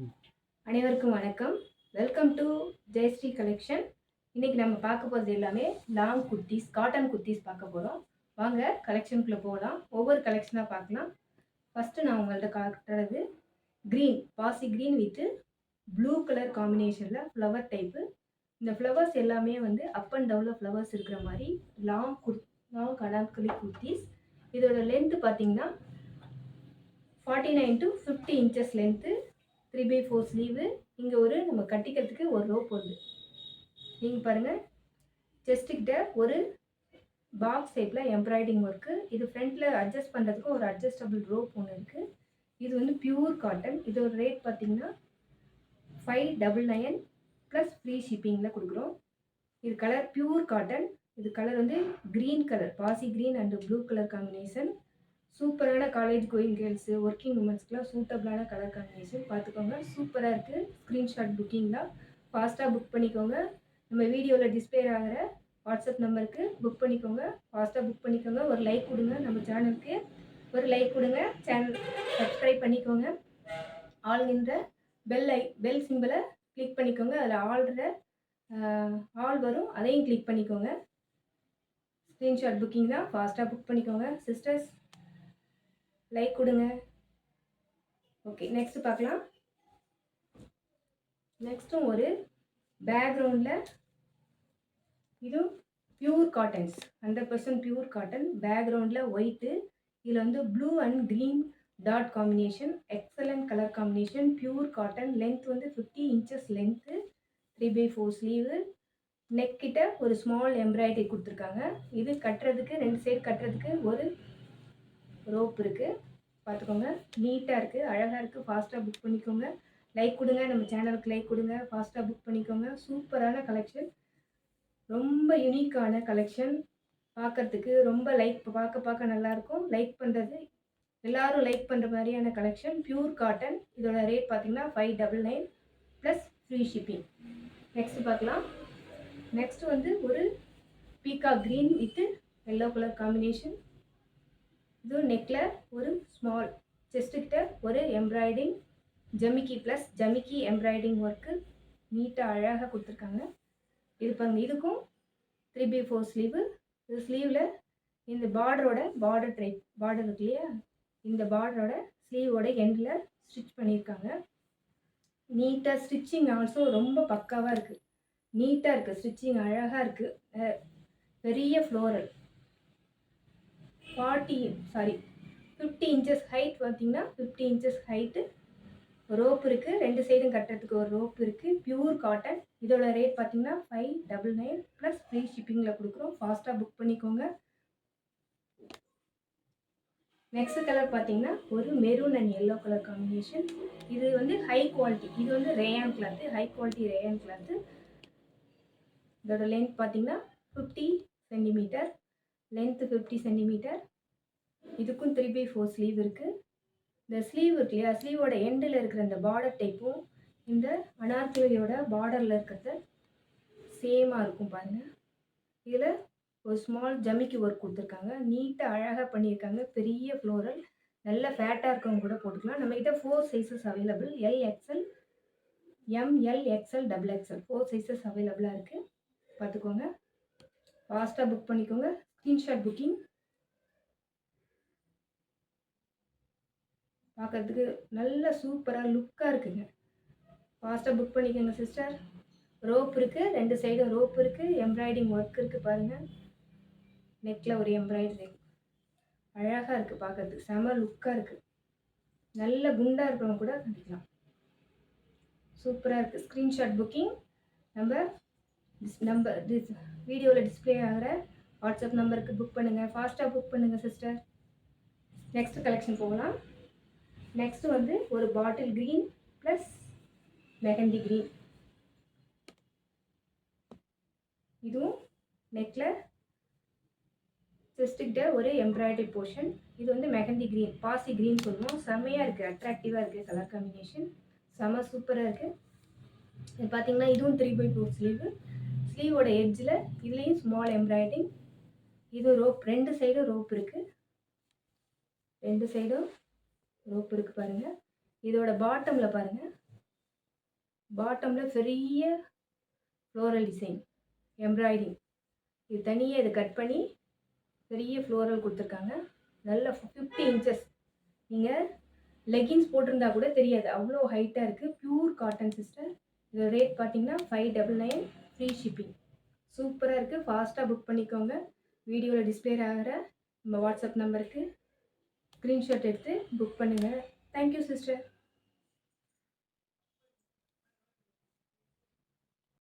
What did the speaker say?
ம். அனைவருக்கும் வணக்கம். Welcome to Jayashree collection. இன்னைக்கு நம்ம பார்க்க போகிறது எல்லாமே லாங் குர்தீஸ், காட்டன் குர்தீஸ் பார்க்க போகிறோம். வாங்க கலெக்ஷனுக்குள்ளே போகலாம். ஒவ்வொரு கலெக்ஷனாக பார்க்கலாம். ஃபஸ்ட்டு நான் உங்கள்கிட்ட காட்டுறது க்ரீன், பாசி க்ரீன் வித்து ப்ளூ கலர் காம்பினேஷனில் ஃப்ளவர் டைப்பு. இந்த ஃப்ளவர்ஸ் எல்லாமே வந்து அப் அண்ட் டவுனில் ஃப்ளவர்ஸ் இருக்கிற மாதிரி லாங் அனார்கலி குர்தீஸ். இதோட லென்த்து பார்த்தீங்கன்னா 49 to 50 இன்ச்சஸ் லென்த்து, 3/4 ஸ்லீவு. இங்கே ஒரு நம்ம கட்டிக்கிறதுக்கு ஒரு ரோப் வருது. நீங்கள் பாருங்கள், செஸ்ட்டுக்கிட்ட ஒரு பாக்ஸ் டைப்பில் எம்ப்ராய்டிங் ஒர்க்கு. இது ஃப்ரண்ட்டில் அட்ஜஸ்ட் பண்ணுறதுக்கு ஒரு அட்ஜஸ்டபிள் ரோப் ஒன்று இருக்குது. இது வந்து பியூர் காட்டன். இதோட ரேட் பார்த்தீங்கன்னா 599 ப்ளஸ் ஃப்ரீ ஷிப்பிங்கில் கொடுக்குறோம். இது கலர் பியூர் காட்டன். இது கலர் வந்து க்ரீன் கலர், பாசி green and blue colour combination. சூப்பரான காலேஜ் கோயிங் கேர்ள்ஸு, ஒர்க்கிங் உமன்ஸ்க்குலாம் சூட்டபிளான கலர் காம்பினேஷன். பார்த்துக்கோங்க, சூப்பராக இருக்குது. ஸ்க்ரீன்ஷாட் புக்கிங் தான், ஃபாஸ்ட்டாக புக் பண்ணிக்கோங்க. நம்ம வீடியோவில் டிஸ்பிளே ஆகிற வாட்ஸ்அப் நம்பருக்கு புக் பண்ணிக்கோங்க. ஃபாஸ்ட்டாக புக் பண்ணிக்கோங்க. ஒரு லைக் கொடுங்க, நம்ம சேனலுக்கு ஒரு லைக் கொடுங்க. சேனல் சப்ஸ்கிரைப் பண்ணிக்கோங்க. ஆல்கின்ற பெல் சிம்பிளை கிளிக் பண்ணிக்கோங்க. அதில் ஆல் வரும், அதையும் கிளிக் பண்ணிக்கோங்க. ஸ்க்ரீன்ஷாட் புக்கிங் தான், ஃபாஸ்ட்டாக புக் பண்ணிக்கோங்க. சிஸ்டர்ஸ் லைக் கொடுங்க. ஓகே, நெக்ஸ்ட் பார்க்கலாம். நெக்ஸ்ட்டும் ஒரு பேக்ரவுண்டில், இதுவும் பியூர் காட்டன்ஸ், 100% பியூர் காட்டன். பேக்ரவுண்டில் ஒயிட்டு, இதில் வந்து blue and green dot combination. Excellent colour combination. Pure cotton. Length வந்து 50 இன்ச்சஸ் லென்த்து, 3/4 ஸ்லீவு. நெக் கிட்ட ஒரு ஸ்மால் எம்ப்ராய்டரி கொடுத்துருக்காங்க. இது கட்டுறதுக்கு, 2 சைடு கட்டுறதுக்கு ஒரு ரோப் இருக்குது. பார்த்துக்கோங்க, நீட்டாக இருக்குது, அழகாக இருக்குது. ஃபாஸ்ட்டாக புக் பண்ணிக்கோங்க. லைக் கொடுங்க, நம்ம சேனலுக்கு லைக் கொடுங்க. ஃபாஸ்ட்டாக புக் பண்ணிக்கோங்க. சூப்பரான கலெக்ஷன், ரொம்ப யூனிக்கான கலெக்ஷன். பார்க்குறதுக்கு ரொம்ப பார்க்க நல்லாயிருக்கும். லைக் பண்ணுறது, எல்லோரும் லைக் பண்ணுற மாதிரியான கலெக்ஷன். Pure cotton. இதோட ரேட் பார்த்தீங்கன்னா 599 ப்ளஸ் ஃப்ரீ ஷிப்பிங். நெக்ஸ்ட் பார்க்கலாம். நெக்ஸ்ட் வந்து ஒரு பீகா green with yellow colour combination. இது நெக்கில் ஒரு ஸ்மால், செஸ்ட்டுக்கிட்ட ஒரு எம்ப்ராய்டிங் ஜமிக்கி ப்ளஸ் ஜமிக்கி எம்ப்ராய்டிங் ஒர்க்கு நீட்டாக அழகாக கொடுத்துருக்காங்க. இது பாருங்க, இதுக்கும் 3/4 ஸ்லீவு. இது ஸ்லீவில் இந்த பார்டர் இருக்கு இல்லையா, இந்த பார்டரோட ஸ்லீவோட எண்டில் ஸ்டிச் பண்ணியிருக்காங்க. நீட்டாக ஸ்டிச்சிங் ஆல்சோ ரொம்ப பக்காவாக இருக்குது. நீட்டாக இருக்குது ஸ்டிச்சிங், அழகாக இருக்குது. பெரிய ஃப்ளோரல், 50 இன்ச்சஸ் ஹைட். பார்த்தீங்கன்னா 50 இன்ச்சஸ் ஹைட்டு. ரோப் இருக்குது, 2 சைடும் கட்டுறதுக்கு ஒரு ரோப் இருக்குது. Pure cotton. இதோட ரேட் பார்த்தீங்கன்னா 599 ப்ளஸ் ஃப்ரீ ஷிப்பிங்கில் கொடுக்குறோம். ஃபாஸ்ட்டாக புக் பண்ணிக்கோங்க. நெக்ஸ்ட் கலர் பார்த்தீங்கன்னா ஒரு maroon and yellow colour combination. இது வந்து ஹை குவாலிட்டி. இது வந்து rayon cloth, high quality rayon cloth. இதோட லென்த் பார்த்தீங்கன்னா 50 சென்டிமீட்டர். Length 50 centimetre. இதுக்கும் 3/4 ஸ்லீவ் இருக்குது. இந்த ஸ்லீவ் இருக்கு இல்லையா, ஸ்லீவோட எண்டில் இருக்கிற இந்த பார்டர் டைப்பும் இந்த அனார்கலியோட பார்டரில் இருக்கிறது சேமாக இருக்கும் பாருங்கள். இதில் ஒரு ஸ்மால் ஜமிக்கி ஒர்க் கொடுத்துருக்காங்க. நீட்டாக அழகாக பண்ணியிருக்காங்க. பெரிய ஃப்ளோரல், நல்ல ஃபேட்டாக இருக்கவங்க கூட போட்டுக்கலாம். நம்மக்கிட்ட 4 sizes available. LXL, ML, XL, XXL 4 sizes அவைலபிளாக இருக்குது. பார்த்துக்கோங்க, ஃபாஸ்ட்டாக புக் பண்ணிக்கோங்க. Screenshot booking. பார்க்குறதுக்கு நல்ல சூப்பராக லுக்காக இருக்குங்க. ஃபாஸ்ட்டாக புக் பண்ணிக்கோங்க சிஸ்டர். ரோப் இருக்குது, 2 சைடும் ரோப் இருக்குது. எம்ப்ராய்டிங் ஒர்க் இருக்குது பாருங்கள். நெக்கில் ஒரு எம்ப்ராய்டரி அழகாக இருக்குது. பார்க்குறதுக்கு செம லுக்காக இருக்குது. நல்ல குண்டாக இருக்கிறவங்க கூட கட்டிக்கலாம். சூப்பராக இருக்குது. Screenshot booking. நம்பர் வீடியோவில் டிஸ்பிளே ஆகிற வாட்ஸ்அப் நம்பருக்கு புக் பண்ணுங்கள். ஃபாஸ்ட்டாக புக் பண்ணுங்கள் சிஸ்டர். நெக்ஸ்ட் கலெக்ஷன் போகலாம். நெக்ஸ்ட் வந்து ஒரு bottle green plus mehndi green. இதுவும் நெக்கில் செஸ்ட்டுக்கிட்ட ஒரு எம்ப்ராய்டரி போர்ஷன். இது வந்து மெஹந்தி க்ரீன், பாசி க்ரீன் சொல்லுவோம். செம்மையாக இருக்குது, அட்ராக்டிவாக இருக்குது. கலர் காம்பினேஷன் செம்ம சூப்பராக இருக்குது. இது பார்த்தீங்கன்னா இதுவும் 3/4 ஸ்லீவு. ஸ்லீவோட எட்ஜில் இதுலேயும் ஸ்மால் எம்ப்ராய்டிங். இது ரோப், 2 சைடும் ரோப் இருக்குது. 2 சைடும் ரோப் இருக்குது பாருங்கள். இதோட பாட்டமில் பாருங்கள், பாட்டமில் பெரிய ஃப்ளோரல் டிசைன் எம்ப்ராய்டிங். இது தனியாக இதை கட் பண்ணி பெரிய ஃப்ளோரல் கொடுத்துருக்காங்க. நல்ல 50 இன்ச்சஸ். நீங்கள் லெகின்ஸ் போட்டிருந்தா கூட தெரியாது, அவ்வளோ ஹைட்டாக இருக்குது. Pure cotton sister. இதோட ரேட் பார்த்தீங்கன்னா 599, ஃப்ரீ ஷிப்பிங். சூப்பராக இருக்குது. ஃபாஸ்ட்டாக புக் பண்ணிக்கோங்க. வீடியோவில் டிஸ்பிளே ஆகிற நம்ம வாட்ஸ்அப் நம்பருக்கு ஸ்க்ரீன்ஷாட் எடுத்து புக் பண்ணுங்கள். Thank you sister.